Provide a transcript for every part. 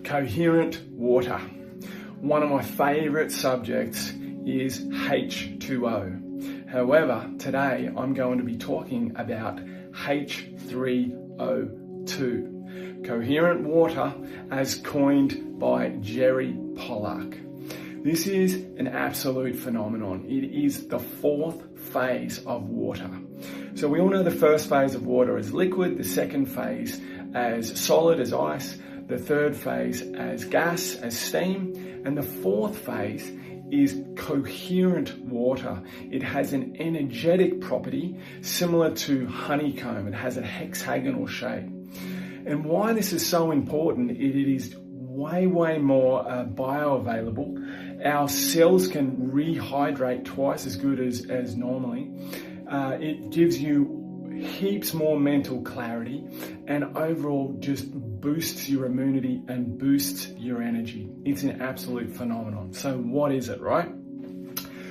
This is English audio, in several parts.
Coherent water. One of my favourite subjects is H2O. However, today I'm going to be talking about H3O2. Coherent water as coined by Gerald Pollack. This is an absolute phenomenon. It is the fourth phase of water. So we all know the first phase of water is liquid, the second phase as solid, as ice, the third phase as gas, as steam, and the fourth phase is coherent water. It has an energetic property similar to honeycomb. It has a hexagonal shape. And why this is so important, it is way more bioavailable. Our cells can rehydrate twice as good as normally. It gives you heaps more mental clarity and overall just boosts your immunity and boosts your energy. It's an absolute phenomenon. So what is it, right?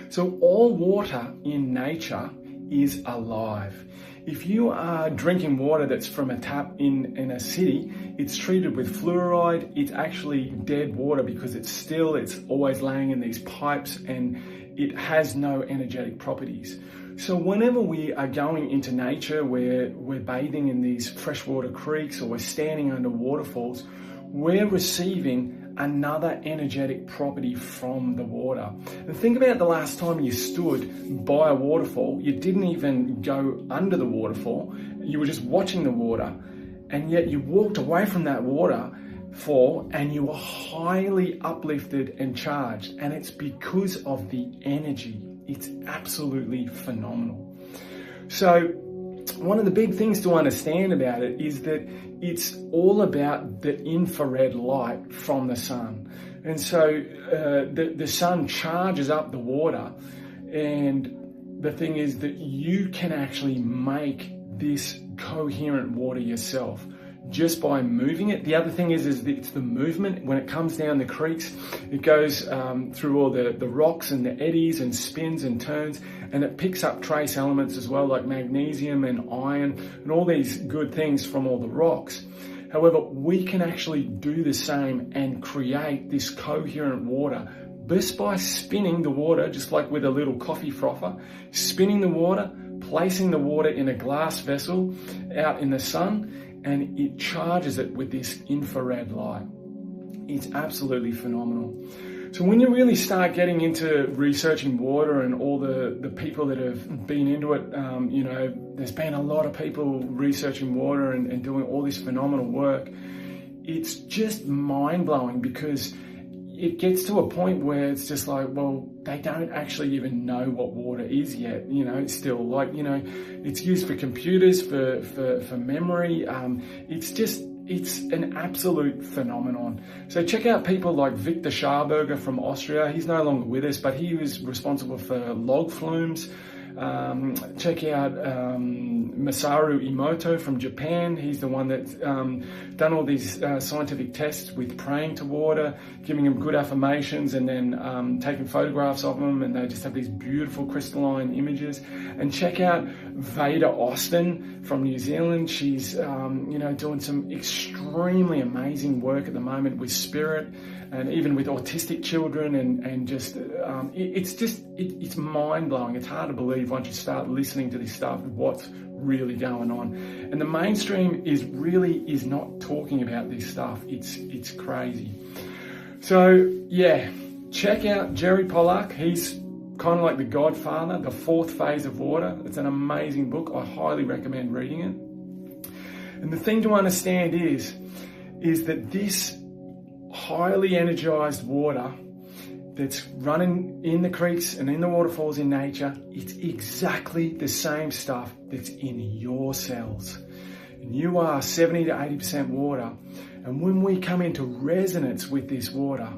So all water in nature is alive. If you are drinking water that's from a tap in a city, it's treated with fluoride. It's actually dead water because it's always laying in these pipes and it has no energetic properties. So whenever we are going into nature, we're bathing in these freshwater creeks or we're standing under waterfalls, we're receiving another energetic property from the water. And think about the last time you stood by a waterfall. You didn't even go under the waterfall. You were just watching the water, and yet you walked away from that waterfall and you were highly uplifted and charged. And it's because of the energy. It's absolutely phenomenal. So one of the big things to understand about it is that it's all about the infrared light from the sun. And so the sun charges up the water, and the thing is that you can actually make this coherent water yourself just by moving it. The other thing is it's the movement. When it comes down the creeks, it goes through all the rocks and the eddies and spins and turns, and it picks up trace elements as well, like magnesium and iron and all these good things from all the rocks. However, we can actually do the same and create this coherent water just by spinning the water, just like with a little coffee frother, spinning the water, placing the water in a glass vessel out in the sun, and it charges it with this infrared light. It's absolutely phenomenal. So when you really start getting into researching water and all the people that have been into it, there's been a lot of people researching water and doing all this phenomenal work. It's just mind-blowing because it gets to a point where it's just like, well, they don't actually even know what water is yet. It's still like, it's used for computers, for memory. It's an absolute phenomenon. So check out people like Viktor Schauberger from Austria. He's no longer with us, but he was responsible for log flumes. Check out Masaru Emoto from Japan. He's the one that's done all these scientific tests with praying to water, giving them good affirmations, and then taking photographs of them, and they just have these beautiful crystalline images. And check out Veda Austin from New Zealand. She's doing some extremely amazing work at the moment with spirit and even with autistic children, and just it's mind-blowing. It's hard to believe once you start listening to this stuff what's really going on. And the mainstream is not talking about this stuff. It's crazy. So yeah, check out Gerald Pollack. He's kind of like the godfather, the fourth phase of water. It's an amazing book. I highly recommend reading it. And the thing to understand is that this highly energized water that's running in the creeks and in the waterfalls in nature, it's exactly the same stuff that's in your cells. And you are 70 to 80% water. And when we come into resonance with this water,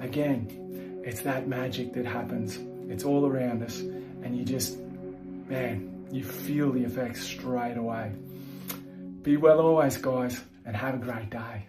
again, it's that magic that happens. It's all around us. And you feel the effects straight away. Be well always, guys, and have a great day.